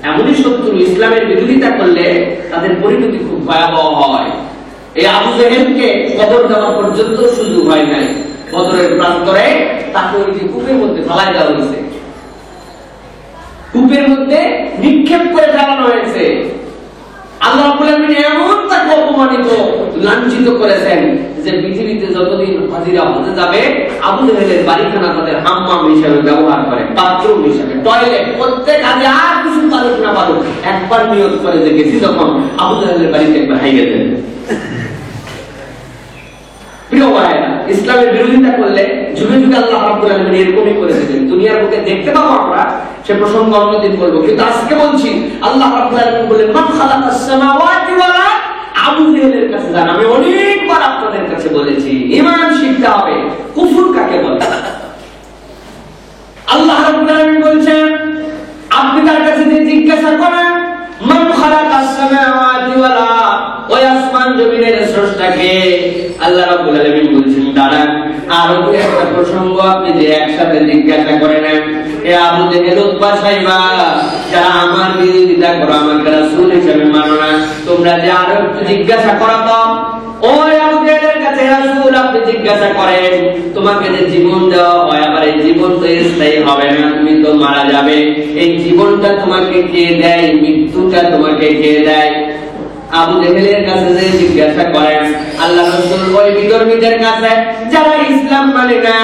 এমনই শত্রু ইসলামের বিরোধিতা করলে তাদের পরিণতি খুব ভয়াবহ হয়। এই আবু জাহেলকে কবর দেওয়া পর্যন্ত সুযোগ হয় নাই। বদরের প্রান্তরে তাকে ওই যে কূপের মধ্যে ফেলাই দেওয়া হয়েছে, কূপের মধ্যে নিক্ষেপ করে ফেলানো হয়েছে। আল্লাহ রাব্বুল আলামিন এমন তাকে অপমানিত লাঞ্ছিত করেছেন যে পৃথিবীতে যতদিন হাজিরা হতে যাবে আবু জাহেলের বাড়িখানা তাদের হাম্মাম হিসেবে ব্যবহার করে, বাথরুম হিসেবে, টয়লেট, প্রত্যেক কাজে আর কিছু পালক না পালক একবার নিয়ত করে যে গেছি তখন আবু জাহেলের বাড়িতে একবার হাইয়ে দেন। প্রিয় ভাইরা, ইসলামের বিরোধিতা করলে যুগে যুগে আল্লাহ রাব্বুল আলামিন এরকমই করে দিতেন। দুনিয়ার বুকে দেখতে পাবো আমরা, সে প্রসঙ্গ অন্যদিন বলবো, কিন্তু আজকে বলছি আল্লাহ রাব্বুল আলামিন বলেন মান খালাকাস সামাওয়াতি ওয়াল আরদ। আবু জাহেলের কাছে যান। আমি অনেকবার আপনাদের কাছে বলেছি ঈমান শিখতে হবে, কুফর কাকে বলে। আল্লাহ রাব্বুল আলামিন বলছেন আপনি তার কাছে যে জিজ্ঞাসা করেন মান খালাকাস সামাওয়াতি ওয়াল আরদ, ওই আসমান জমিনের স্রষ্টাকে। আল্লাহ রাব্বুল আলামিন বলছেন দাঁড়ান, আরো একটা প্রসঙ্গ আপনি যে একসাথে জিজ্ঞাসা করে নেন। এ আবু জাহেল, উতবা, সাইবা, যারা আমার বিরোধিতা করো, আমাকে রাসূল হিসেবে মানো না, তোমরা যে আরো একটু জিজ্ঞাসা করো তো ওই আবু জাহেলের কাছে রাসূল আপনি জিজ্ঞাসা করেন তোমাকে যে জীবন দেওয়া হয়, আবার এই জীবন তো স্থায়ী হবে না, তুমি তো মারা যাবে, এই জীবনটা তোমাকে কে দেয়, মৃত্যুটা তোমাকে কে দেয়? আবু জাহেলের কাছে যে জিজ্ঞাসা করেন আল্লাহ রাসূল ওই বিধর্মীদের কাছে, যারা ইসলাম মানে না,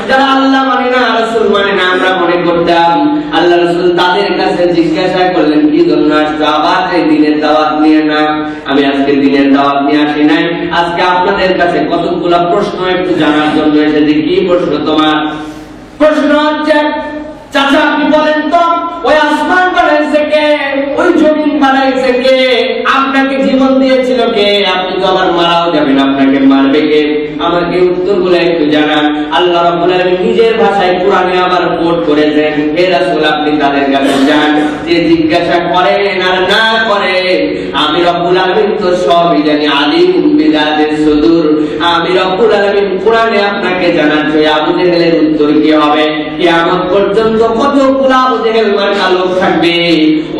যারা আল্লাহ মানে না, রাসূল মানে না, আমরা মনে করতাম আল্লাহ রাসূল তাদের কাছে জিজ্ঞাসা করলেন কি জন্য আসছো? আবার এই দিনের দাওয়াত নিয়ে না। আমি আজকে দিনের দাওয়াত নিয়ে আসি নাই, আজকে আপনাদের কাছে কতগুলো প্রশ্ন একটু জানার জন্য এসেছি। কি প্রশ্ন তোমার? প্রশ্ন হচ্ছে চাচা আপনি বলেন তো ওই আসমান বানাইছে কে, ওই জমিন বানাইছে কে, আপনাকে জীবন দিয়েছিল কে, আপনি তো আবার মারাও যাবেন, আপনাকে মারবে কে? আমাকে উত্তরগুলো একটু জানান। আল্লাহ রাব্বুল আলামিন নিজের ভাষায় কোরআনে আবার কোট করেছেন, হে রাসূল আপনি তাদের কাছে যান, যে জিজ্ঞাসা করেন আর না করে আমি রব্বুল আলামিন তো সবই জানি, আলিমুম বিযাতিস সুদূর। আমি রব্বুল আলামিন কোরআনে আপনাকে জানাচ্ছি আবু জাহেলের উত্তর কি হবে। কিয়ামত পর্যন্ত কতগুলো আবু জাহেল মার্কা লোক থাকবে,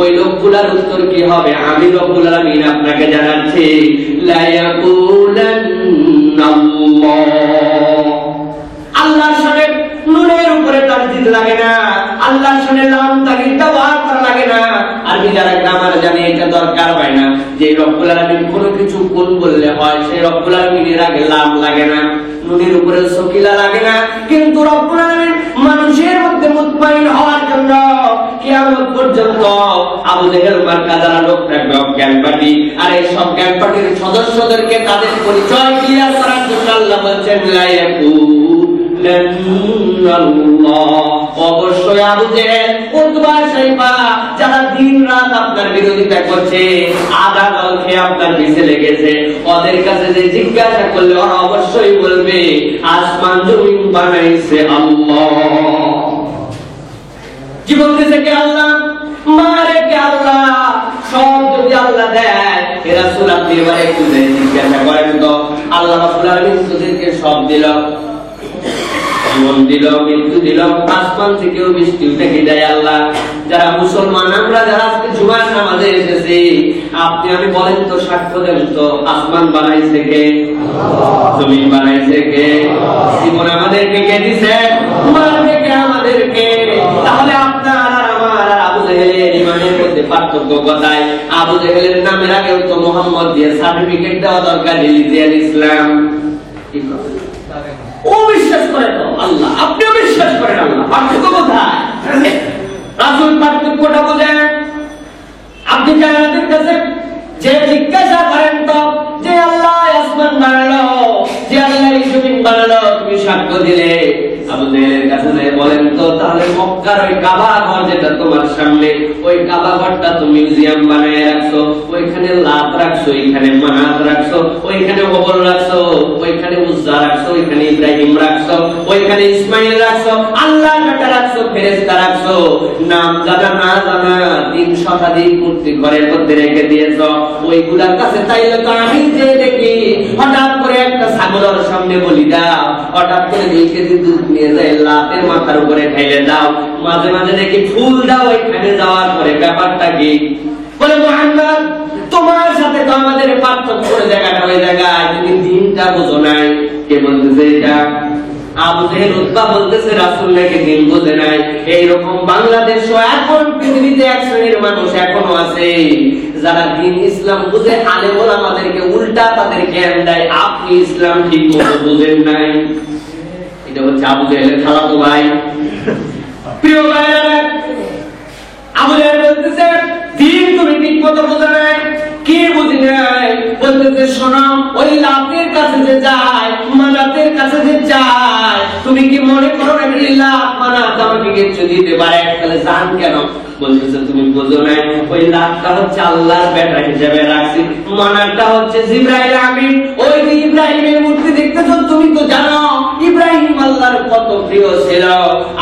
ওই লোকগুলোর উত্তর কি হবে আমি রব্বুল আলামিন আপনাকে জানাচ্ছি। লা ইয়াকুলান্নাল্লাহ, আল্লাহর সামনে নুনের উপরে তাসদীদ লাগে না, আল্লাহর সামনে লাম তাকিদ ব্যবহার করা লাগে না। আরবি যারা গ্রামার জানে এটা দরকার হয় না, যে রব্বুল আলামিন কোনো কিছু কোন বললে হয় সেই রব্বুল আলামিনের আগে লাম লাগে না, নুনের উপরে সকিলা লাগে না। কিন্তু রব্বুল আলামিন মানুষের মধ্যে মুতমাইন হওয়ার জন্য কিয়ামত পর্যন্ত আবু জাহেল মার্কা যারা লোক থাকবে অজ্ঞান পার্টি, আর এই সব জ্ঞান পার্টির সদস্যদেরকে তাদের পরিচয় ক্লিয়ার করার জন্য আল্লাহ বলছেন লা ইয়াকুলান্নাল্লাহ, অবশ্যই আবু জাহেল, উতবা, সাইবা যারা দিন রাত আপনার বিরোধিতা করছে, আধা দল খেয়ে আপনার পিছে লেগেছে, ওদের কাছে যে জিজ্ঞাসা করলে ওরা অবশ্যই বলবে আসমান জমিন বানাইছে আল্লাহ। জীবন দিয়েছে কে? আল্লাহ। মারে কে? আল্লাহ। সব যদি আল্লাহ দেয়, হে রাসূল আপনি এবার একটু জিজ্ঞাসা করেন তো আল্লাহ রাব্বুল আলামিন তোদেরকে সব দিল, জীবন দিল, মৃত্যু দিল, আসমান থেকেও বৃষ্টি উঠে দেয় আল্লাহ। যারা মুসলমান আমরা, যারা আজকে জুমার নামাজে এসেছি, আপনি আমি বলেন তো, সাক্ষ্য দেন তো আসমান বানাইছে কে? জমিন বানাইছে কে? জীবন আমাদেরকে কে দিছে? মারবে কে আমাদেরকে? তাহলে আপনার আর আমার আর আবু জাহেলের ঈমানের মধ্যে পার্থক্য কোথায়? আবু জাহেলের নামের আগেও তো মুহাম্মদ দিয়ে সার্টিফিকেট দেওয়া দরকার, রিলিজিয়ান ইসলাম। ও বিশ্বাস করে তো আল্লাহ, আপনিও বিশ্বাস করেন আল্লাহ, পার্থক্য কোথায়? রাসূল পার্থক্যটা বোঝেন। আপনি কায়নাতের কাছে যে জিজ্ঞাসা করেন তো যে আল্লাহ আসমান বানালো, যে আল্লাহ জমিন বানালো, তুমি সাক্ষ্য দিলে। আবু জাহেলের কাছে বলেন তো তাহলে মক্কার ওই কাবা ঘর যেটা তোমার সামনে, ওই কাবা ঘরটা তো মিউজিয়াম বানায় রাখছো, ওইখানে লাত রাখছো, ওইখানে মানাত রাখছো, ওইখানে হবল রাখছো, ওইখানে উজ্জা রাখছো, ওইখানে ইব্রাহিম রাখছো, ওইখানে ইসমাইল রাখছো, আল্লাহ বেটা রাখছো, ফেরেশতা রাখছো, নাম জানা না জানা 3 শতাধিক মূর্তি ঘরের মধ্যে রেখে দিয়েছো। ওইগুলার কাছে তাইলে তো আমি যে দেখি হঠাৎ করে একটা ছাগলের সামনে বলি দাও, হঠাৎ করে 2 কেজি দুধ নিয়ে যায় লাতের মাথার উপরে ঢেলে দাও, মাঝে মাঝে দেখি ফুল দাও, ওইখানে যাওয়ার পরে ব্যাপারটা কি বলে মুহাম্মদ তোমার সাথে তো আমাদের পার্থক্য জায়গাটা ওই জায়গায়, তুমি দিনটা বুঝো নাই। কে বলতেছে এটা? আবু জেহেল উতবা বলতেছে রাসূল নাকি দিন বোঝে নাই। এইরকম বাংলাদেশও এখন পৃথিবীতে এক শ্রেণীর মানুষ এখনো আছে যারা দিন ইসলাম বুঝে, আলেম ওলামাদেরকে উল্টা তাদের জ্ঞান দেয়, আপনি ইসলাম ঠিক মতো বুঝেন নাই। এটা হচ্ছে আবু জেহেলের খালাতো ভাই। প্রিয় ভাইরা, আবু জেহেল বলতেছে দিন তুমি ঠিক মতো বুঝে নাই। কি বুঝি নাই? বলতেছে শোনো, ওই লাতের কাছে যে যায়, মানাতের কাছে যে যায়, তুমি কি মনে করো না লাত মানাত আমাকে কিছু দিতে পারে? তাহলে জান কেন? বলতেছে তুমি বুঝো নাই, ওই লাতটা হচ্ছে আল্লাহর বেটা হিসেবে রাখছি, মানাতটা হচ্ছে জিবরাইল আমিন। ওই যে ইব্রাহিমের মূর্তি দেখতেছো, তুমি তো জানো ইব্রাহিম আল্লাহর কত প্রিয় ছিল।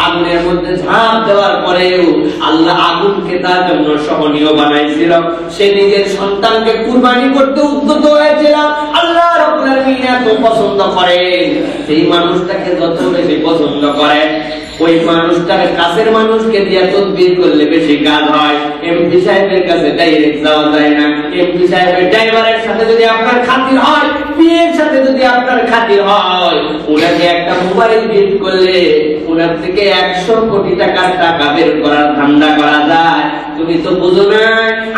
আগুনের মধ্যে ঝাঁপ দেওয়ার পরেও আল্লাহ আগুনকে তার জন্য সহনীয় বানাইছিল। সে নিজের সন্তানকে কুরবানি করতে উদ্যত হয়েছিল। আল্লাহ রাব্বুল আলামিন এত পছন্দ করেন, সেই মানুষটাকে যত বেশি পছন্দ করে, ওই মানুষটাকে কাছের মানুষকে দিয়ে তদবির করলে বেশি কাজ হয়। এমপি সাহেবের কাছে ডাইরেক্ট যাওয়া যায় না। এমপি সাহেবের ড্রাইভারের সাথে যদি আপনার খাতির হয়, পিএর সাথে যদি আপনার খাতির হয়, ওনাকে একটা মোবাইল গিফট করলে ওনার থেকে 100 কোটি টাকার টাকা বের করার ধান্দা করা যায়। তুমি তো বুঝো না,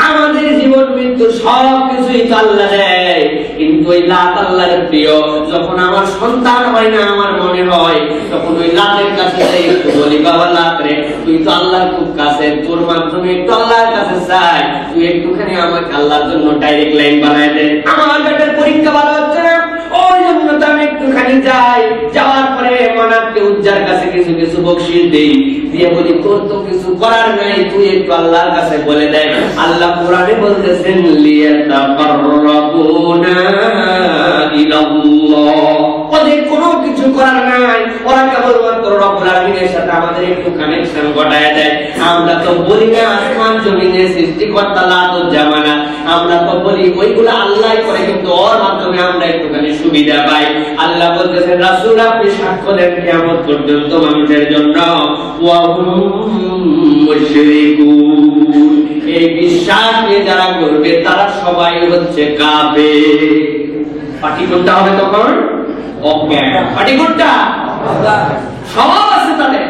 আমাদের জীবন মৃত্যু সব কিছুই তো আল্লাহ দেয়, কিন্তু ওই লাত আল্লাহর প্রিয়। যখন আমার সন্তান হয় না, আমার মনে হয় তখন ওই লাতের কাছে একটু বলি, বাবা লাত রে, তুই তো আল্লাহর খুব কাছে, তোর মাধ্যমে একটু আল্লাহর কাছে চাই, তুই একটুখানি আমাকে আল্লাহর জন্য ডাইরেক্ট লাইন বানায় দে। আমার বেটার পরীক্ষা ভালো হচ্ছে না, ওই জন্য তো আমি একটুখানি যাই, যাওয়ার পরে মানাতকে উজ্জার কাছে কিছু কিছু বকশিশ দেই, দিয়ে বলি তোর তো কিছু করার নাই, তুই একটু আল্লাহর কাছে বলে দে। আল্লাহ কোরআনে বলতেছেন লিয়াতাকাররাবুনা ইলাল্লাহ, ওদের কোনো কিছু করার নাই, ওরা কেবলমাত্র রব্বুল আলামিনের সাথে আমাদের একটু কানেকশন ঘটায় দেয়। আমরা তো বলি না আসমান জমিনের সৃষ্টিকর্তা লাতুল জামানা, আমরা তো বলি ওইগুলো আল্লাহ করে, কিন্তু ওর মাধ্যমে আমরা একটুখানি সুবিধা পাই। আল্লাহ বলতেছেন রাসূল আপনি সাক্ষ্য দেন কিয়ামত পর্যন্ত মানুষের জন্য ওয়া হুম মুশরিকুন, এই বিশ্বাস নিয়ে যারা করবে তারা সবাই হচ্ছে কাফের। পার্টি কোনটা হবে তখন? ওকে, পার্টি কোনটা? সব আছে তাদের,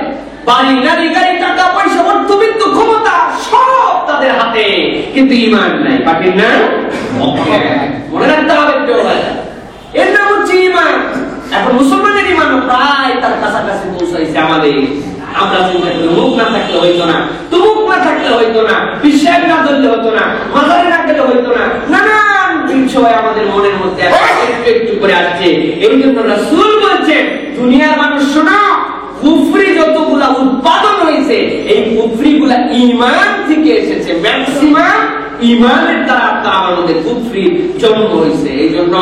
বাড়ি গাড়ি গাড়ি টাকা পয়সা অর্থবিত্ত ক্ষমতা সব তাদের হাতে, কিন্তু ঈমান নাই। পার্টির না? ওকে, মনে রাখতে হবে কেউ, এর নাম হচ্ছে ঈমান। এখন মুসলমানের ঈমান প্রায় তার কাছাকাছি পৌঁছাইছে আমাদের। আমরা চিন্তা করি মুখ না থাকলে হইতো না, তুমুক না থাকলে হইতো না, বিশ্বাস না ধরলে হতো না, মাজারে না গেলে হইতো না, নানান বিষয় আমাদের মনের মধ্যে একটু একটু করে আসছে। এই জন্য রাসূল বলছেন দুনিয়ার মানুষ শোনো, কুফরি যতগুলা উৎপাদন হয়েছে, এই কুফরি গুলা ঈমান থেকে এসেছে। ম্যাক্সিমাম ঈমানের দ্বারা আমার মধ্যে কুফরির জন্ম হয়েছে। এই জন্য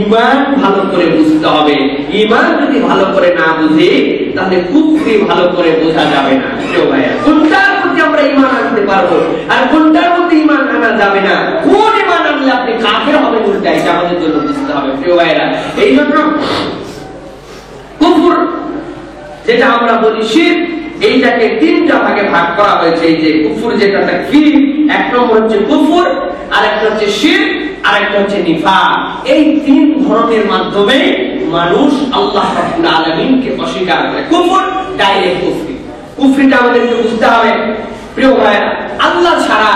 ঈমান ভালো করে বুঝতে হবে। ঈমান যদি ভালো করে না বুঝি, তাহলে কুফরি ভালো করে বোঝা যাবে না। কেউ ভাইয়া, কোনটার মধ্যে আমরা ঈমান আনতে পারবো আর কোনটার মধ্যে ঈমান আনা যাবে না, কোন ঈমান আনলে আপনি কাফের হবেন, উল্টা এটা আমাদের জন্য বুঝতে হবে। কেউ ভাইয়া, এই জন্য কুফর যেটা আমরা বলি শিরক, এইটাকে 3টা ভাগে ভাগ করা হয়েছে। এই যে কুফর যেটা তাকফীর, এক নম্বর হচ্ছে কুফর, আরেকটা হচ্ছে শিরক, আরেকটা হচ্ছে নিফাক। এই 3 ধরনের মাধ্যমে মানুষ আল্লাহ রাব্বুল আলামিনকে অস্বীকার করে। কুফর ডাইরেক্ট কুফরি, কুফরিটা আমাদেরকে বুঝতে হবে। প্রিয় ভাইরা, আল্লাহ ছাড়া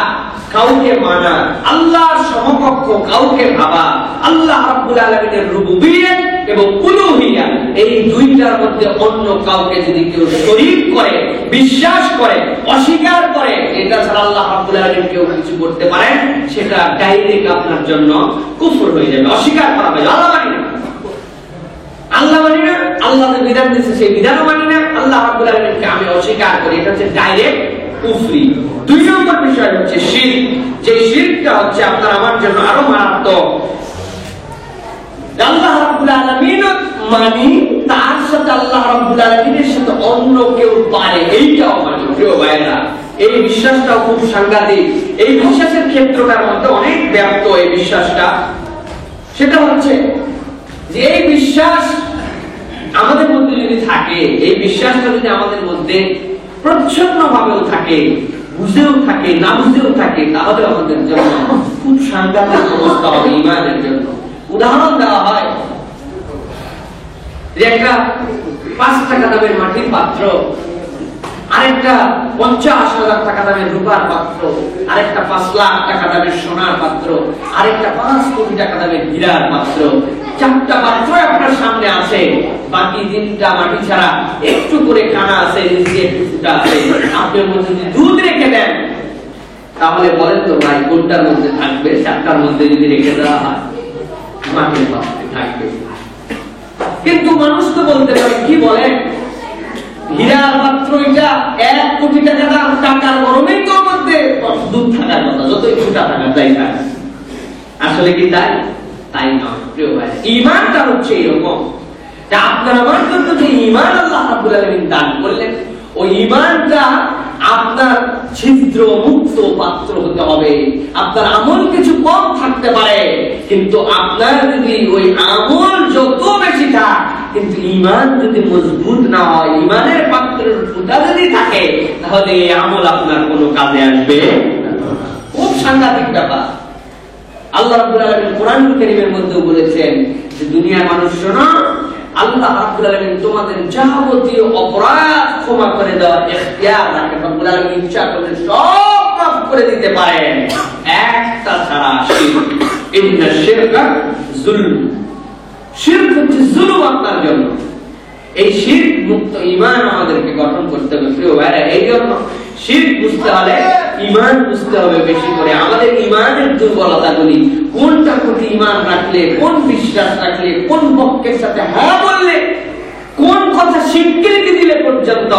কাউকে মানা, আল্লাহর সমকক্ষ কাউকে ভাবা, আল্লাহ রাব্বুল আলামিনের রুবুবিয়্যাত এবং উলুহিয়্যাত, এই দুইটার মধ্যে অন্য কাউকে যদি কেউ শরীক করে, বিশ্বাস করে, অস্বীকার করে, এটা ছাড়া আল্লাহ রাব্বুল আলামিন কেউ কিছু করতে পারেন, সেটা ডাইরেক্ট আপনার জন্য কুফর হয়ে যাবে, অস্বীকার করা হবে। আল্লাহ মানে আল্লাহ মানি না, আল্লাহ যে বিধান দিয়েছে সেই বিধানও মানি না, আল্লাহ রাব্বুল আলামিনকে আমি অস্বীকার করি, এটা হচ্ছে ডাইরেক্ট কুফরি। 2 নম্বর বিষয় হচ্ছে শিরক। যে শিরকটা হচ্ছে আপনার আমার জন্য আরো মারাত্মক। আল্লাহ রাব্বুল আলামিন মানি, তার সাথে আল্লাহ রাব্বুল আলামিনের সাথে অন্য কেউ পারে এইটাও মানি। প্রিয় ভাইরা, এই বিশ্বাসটাও খুব সাংঘাতিক। এই বিশ্বাসের ক্ষেত্রটার মধ্যে অনেক ব্যাপ্ত এই বিশ্বাসটা। সেটা হচ্ছে যে এই বিশ্বাস আমাদের মধ্যে যদি থাকে, এই বিশ্বাসটা যদি আমাদের মধ্যে প্রচ্ছন্ন ভাবেও থাকে, বুঝেও থাকে, না বুঝেও থাকে, তাহলে আমাদের জন্য খুব সাংঘাতিক অবস্থা হবে ঈমানের জন্য। উদাহরণ দেওয়া হয় যে একটা 5 টাকা দামের মাটির পাত্র, আরেকটা 50,000 টাকা দামের রূপার পাত্র, আরেকটা 5 লাখ টাকা দামের সোনার পাত্র, আরেকটা 5 কোটি টাকা দামের হীরার পাত্র। 4টা পাত্র আপনার সামনে আছে, বাকি 3টা মাটি ছাড়া একটু করে কানা আছে, নিচে একটু ফুটা আছে। আপনি মধ্যে যদি দুধ রেখে দেন, তাহলে বলেন তো ভাই কোনটার মধ্যে থাকবে? 4টার মধ্যে যদি রেখে দেওয়া হয়, মাটির পাত্রে থাকবে। কিন্তু মানুষ তো বলতে পারে, কি বলেন, হীরার পাত্র এটা 1 কোটি টাকা দাম, টাকার গরমেই তো মধ্যে দুধ থাকার কথা, যতই ফুটা থাকার তাই থাক। আসলে কি তাই? তাই নয় প্রিয় ভাই। ঈমানটা হচ্ছে এরকম যে আপনার আমার জন্য যে ঈমান আল্লাহ রাব্বুল আলামিন দান করলেন, ওই ঈমানটা আপনার ছিদ্র মুক্ত পাত্র হতে হবে। আপনার আমল কিছু কম থাকতে পারে, কিন্তু আপনার যদি ওই আমল যত বেশি থাক, কিন্তু ঈমান যদি মজবুত না হয়, ঈমানের পাত্রের ফুটা যদি থাকে, তাহলে এই আমল আপনার কোনো কাজে আসবে না। খুব সাংঘাতিক ব্যাপার। আল্লাহ রাব্বুল আলামিন কোরআনুল কারীমের মধ্যে বলেছেন যে দুনিয়ার মানুষ শোনো, আল্লাহ রাব্বুল আলামিন তোমাদের যাবতীয় অপরাধ ক্ষমা করে দেওয়ার ইখতিয়ার রাখেন। রাব্বুল আলামিন ইচ্ছা করলে সব মাফ করে দিতে পারেন, একটা ছাড়া শিরক। ইন্না শিরকা যুলম। শিরক হচ্ছে জুলুম আপনার জন্য। এই শিরক মুক্ত ঈমান আমাদেরকে গঠন করতে হবে প্রিয় ভাইরা। এই জন্য শিরক বুঝতে হলে ঈমান বুঝতে হবে বেশি করে। আমাদের ঈমানের দুর্বলতাগুলি, কোনটার প্রতি ঈমান রাখলে, কোন বিশ্বাস রাখলে, কোন পক্ষের সাথে হ্যাঁ বললে, কোন কথা স্বীকৃতি দিলে পর্যন্ত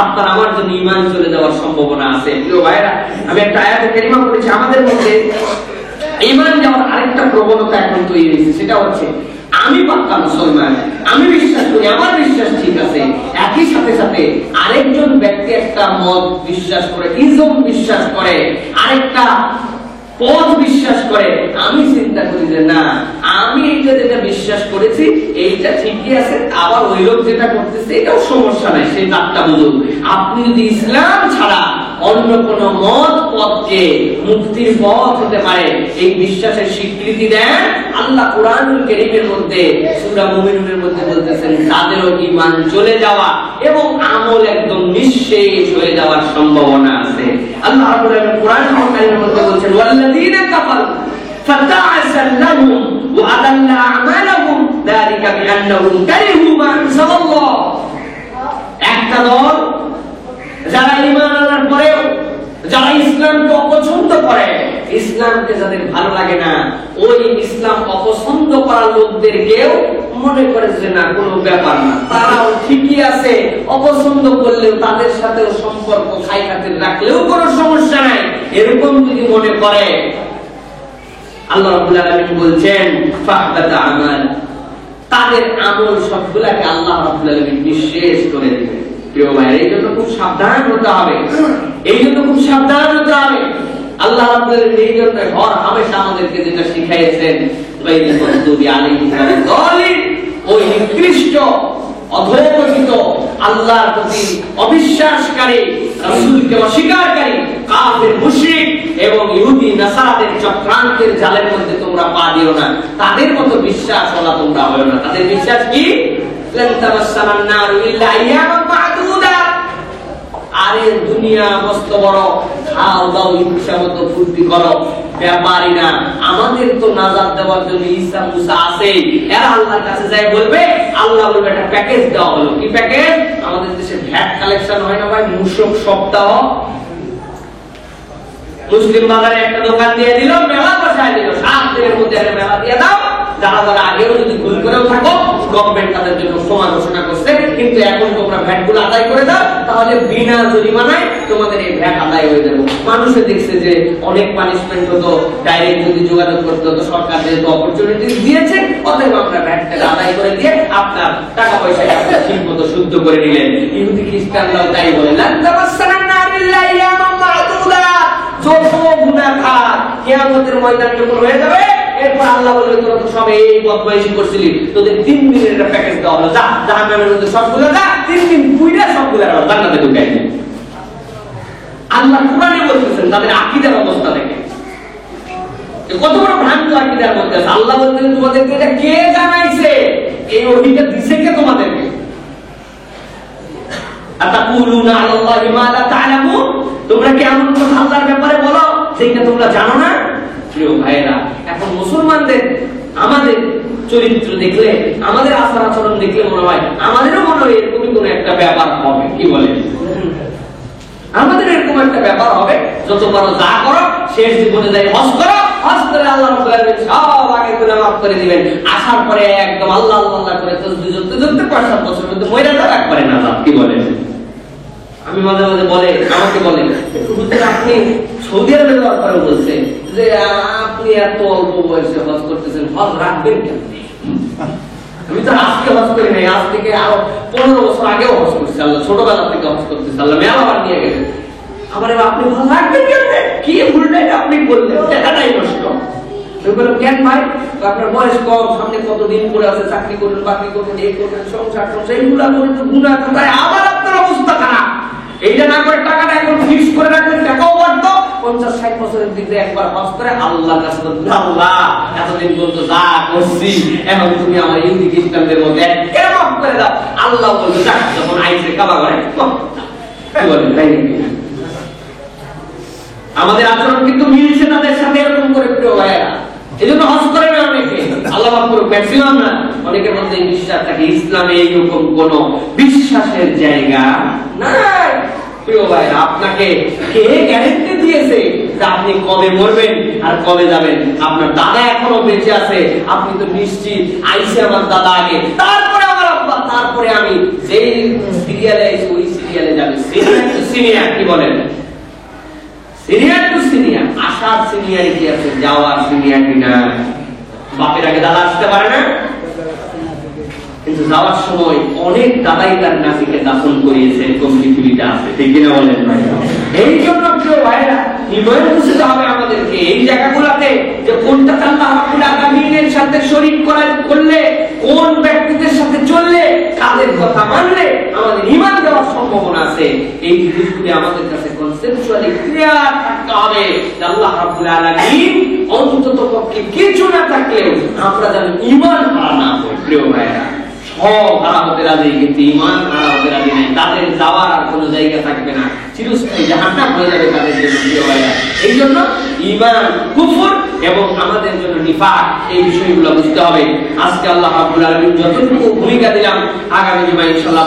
আপনার আমার জন্য ঈমান চলে যাওয়ার সম্ভাবনা আছে। প্রিয় ভাইরা, আমি একটা আয়াতে কারিমা পড়েছি, আমাদের মধ্যে ঈমান যাওয়ার আরেকটা প্রবণতা এখন তৈরি হয়েছে। সেটা হচ্ছে আমি পাক্কা মুসলমান, আমি বিশ্বাস করি, আমার বিশ্বাস ঠিক আছে, একই সাথে সাথে আরেকজন ব্যক্তি একটা মত বিশ্বাস করে, ইজম বিশ্বাস করে, আরেকটা পথ বিশ্বাস করে, আমি চিন্তা করি যে না, আমি এইটা যেটা বিশ্বাস করেছি এইটা ঠিকই আছে, আবার ওই লোক যেটা করতেছে এটাও সমস্যা নাই, সেই তারটা বুঝুন। আপনি যদি ইসলাম ছাড়া অন্য কোন মত পথকে মুক্তির পথ হতে পারে এই বিশ্বাসের স্বীকৃতি দেন, আল্লাহ কোরআনুল কারীমের মধ্যে সূরা মুমিনুনের মধ্যে বলতেছেন তাদেরও ঈমান চলে যাওয়া এবং আমল একদম নিঃশেষ হয়ে যাওয়ার সম্ভাবনা আছে। আল্লাহ রাব্বুল আলামিন কোরআনুল কারীমের মধ্যে বলেছেন ওয়াল্লাযীনা কাফারু ফাতা'আসান লাহুম ওয়া আদাল্লা আমালাহুম যালিকা বিআন্নাহুম কারিহু মা আনজালাল্লাহ। একটা দল যারা ঈমান আনার পরেও যারা ইসলামকে অপছন্দ করে, ইসলামকে যাদের ভালো লাগে না, ওই ইসলাম অপছন্দ করা লোকদেরকেও মনে করে যে না কোনো ব্যাপার না, তারাও ঠিকই আছে, অপছন্দ করলেও তাদের সাথেও সম্পর্ক খাই খাতির রাখলেও কোনো সমস্যা নাই, এরকম যদি মনে করে, আল্লাহ রাব্বুল আলামিন বলছেন ফাহবাতা আমাল, তাদের আমল সবগুলাকে আল্লাহ রাব্বুল আলামিন নিঃশেষ করে দিবেন। প্রিয় ভাই, এই জন্য খুব সাবধান হতে হবে, এই জন্য খুব সাবধান হতে হবে। আল্লাহ রাব্বুল আলামিন এই জন্য হর হামেশা আমাদেরকে যেটা শিখাইয়েছেন গায়রুল মাগদুবি আলাইহিম ওয়ালাদ-দাল্লিন, ওই নিকৃষ্ট অধঃপতিত আল্লাহর প্রতি অবিশ্বাসকারী, রাসূলকে অস্বীকারকারী কাফির মুশরিক এবং ইহুদি নাসারাদের চক্রান্তের জালের মধ্যে তোমরা পা দিও না, তাদের মতো বিশ্বাসওয়ালা তোমরা হয়ো না। তাদের বিশ্বাস কি? লান তামাসসানান নারু ইল্লা আইয়ামান মা'দুদা। আরে দুনিয়া মস্ত বড়, খাও দাও ইচ্ছা মতো ফুর্তি করো, ব্যাপারই না, আমাদের তো নাজাত দেওয়ার জন্য ঈসা মুসা আছে। এরা আল্লাহর কাছে যায় বলবে, আল্লাহ বলবে একটা প্যাকেজ দেওয়া হলো। কি প্যাকেজ? আমাদের দেশে ভ্যাট কালেকশন হয় না ভাই, মূসক সপ্তাহ, মুসলিম বাজারে একটা দোকান দিয়ে দিল, মেলা বসায় দিল, 7 দিনের মধ্যে একটা মেলা দিয়ে দাও, যারা যারা আগেও যদি ভুল করেও থাকো গভর্নমেন্ট তাদের জন্য সময় ঘোষণা করছে, কিন্তু এখন তোমরা ভ্যাট গুলো আদায় করে দাও, তাহলে বিনা জরিমানায় তোমাদের এই ভ্যাট আদায় হয়ে যাবে। মানুষে দেখছে যে অনেক পানিশমেন্ট হতো, ডাইরেক্ট যদি যোগাযোগ করতে হতো, সরকার যেহেতু অপরচুনিটি দিয়েছে, অতএব আমরা ভ্যাটটা আদায় করে দিয়ে আপনার টাকা পয়সা ঠিক মতো শুদ্ধ করে নিলেন। ইহুদি খ্রিস্টানরাও তাই বলে, কিয়ামতের ময়দান যখন হয়ে যাবে, এরপর আল্লাহ বলবে তোরা তো সব এই বদমাইশি করছিলি, তোদের 3 দিনের একটা প্যাকেজ দেওয়া হলো, যা জাহান্নামের মধ্যে সবগুলো যা, 3 দিন পুইরা সবগুলো জান্নাতে ঢুকাই দে। আল্লাহ কুরআনে বলতেছেন তাদের আকীদার অবস্থা দেখে, কত বড় ভ্রান্ত আকীদার মধ্যে আছে। আল্লাহ বলতেন তোমাদেরকে এটা কে জানাইছে, এই ওহীটা দিছে কে তোমাদেরকে? আতাকুলুনা আলাল্লাহি মা লা তা'লামুন, তোমরা কি এমন কথা আল্লাহর ব্যাপারে বলো যেটা তোমরা জানো না? প্রিয় ভাইরা, এখন মুসলমানদের আমাদের চরিত্র দেখলে, আমাদের আচার আচরণ দেখলে মনে হয় আমাদেরও মনে হয় এরকমই কোনো একটা ব্যাপার হবে। কি বলে? আমাদের এরকম একটা ব্যাপার হবে, যত বড় যা করো শেষ জীবনে যাই হজ করো, হজ করে আল্লাহ রাব্বুল আলামিন সব আগের গুনাহ মাফ করে দিবেন। আসার পরে একদম আল্লাহ আল্লাহ করে তাসবিহ করতে করতে 5-7 বছর মধ্যে মরে যাবে একবারে না। কি বলে? আমি মাঝে মাঝে বলে, আমাকে বলে আপনি সৌদি আরবে যাওয়ার পরে বলছেন যে আপনি এত অল্প বয়সে হজ করতেছেন, হজ রাখবেন কেন? আমি তো আজকে হজ করি নাই, আজ থেকে আরো 15 বছর আগেও হজ করছি। আল্লাহ ছোটবেলা থেকে হজ করতেছে, আল্লাহ মেলাবার নিয়ে গেছে। আবার আপনি হজ রাখবেন কেন? কি ভুলটা আপনি বললেন, টাকাটাই নষ্ট। কেন ভাই? আপনার বয়স কম, সামনে কতদিন করে আছে, চাকরি করবেন, বাকরি করবেন, এই করবেন, সংসার এইগুলা করে তো গুনাহ কোথায়? আবার আপনার অবস্থা খারাপ। এইটা না করে টাকাটা এখন ফিক্স করে রাখবেন, টাকাও বাড়তো। 50-60 বছরের দিকে একবার হজ করে আল্লাহর কাছে আল্লাহ এতদিন পর্যন্ত যা করছি, এখন তুমি আমার ইহুদি খ্রিস্টানদের মধ্যে একেবারে মাফ করে দাও। আল্লাহ বলবে যাক, যখন আইসে কাবা করে কি বলেন, তাই নাকি? আমাদের আচরণ কিন্তু মিলছে তাদের সাথে এরকম করে। প্রিয় ভাইয়েরা, এই জন্য হজ করে না অনেকে, আল্লাহ মাফ করুক, ম্যাক্সিমাম না। অনেকের মধ্যে বিশ্বাস থাকে ইসলামে এইরকম কোন বিশ্বাসের জায়গা নাই। প্রিয় ভাই, আপনাকে কে গ্যারান্টি দিয়েছে যে আপনি কবে মরবেন আর কবে যাবেন? আপনার দাদা এখনো বেঁচে আছে, আপনি তো নিশ্চিত আইসে আমার দাদা আগে, তারপরে আমার আব্বা, তারপরে আমি। যেই সিরিয়ালে আইসি ওই সিরিয়ালে যাবে, সিনিয়র টু সিনিয়র। কি বলেন? Senior to senior. আসার সিনিয়রিটি আছে, যাওয়ার সিনিয়রিটি না। বাপের আগে দাদা আসতে পারে না, কিন্তু যাওয়ার সময় অনেক দাদাই তার নাতিকে দাফন করিয়েছে, এরকম পৃথিবীতে আছে। ঠিক কিনা বলেন ভাই? এই জন্য প্রিয় ভাইরা, ঈমান বুঝতে হবে আমাদেরকে এই জায়গাগুলোতে, যে কোনটা আল্লাহ রাব্বুল আলামিনের সাথে শরীক করলে, কোন ব্যক্তিদের সাথে চললে, কাদের কথা মানলে আমাদের ঈমান দেওয়ার সম্ভাবনা আছে। এই জিনিসগুলি আমাদের কাছে কনসেপচুয়ালি ক্লিয়ার থাকতে হবে। আল্লাহ রাব্বুল আলামিন অন্ততপক্ষে কিছু না থাকলেও আমরা যেন ঈমান হারা না হই। প্রিয় ভাইরা, সব হারা হতে রাজি, কিন্তু ঈমান হারা হতে রাজি নাই। তাদের যাওয়ার আর কোনো জায়গা থাকবে না, চিরস্থায়ী জাহান্নাম হয়ে যাবে তাদের জন্য। প্রিয় ভাইরা, এই জন্য ঈমান, কুফর এবং আমাদের জন্য নিফাক, এই বিষয়গুলো বুঝতে হবে। আজকে আল্লাহ রাব্বুল আলামিন যতটুকু ভূমিকা দিলাম, আগামী জুমায় ইনশাআল্লাহ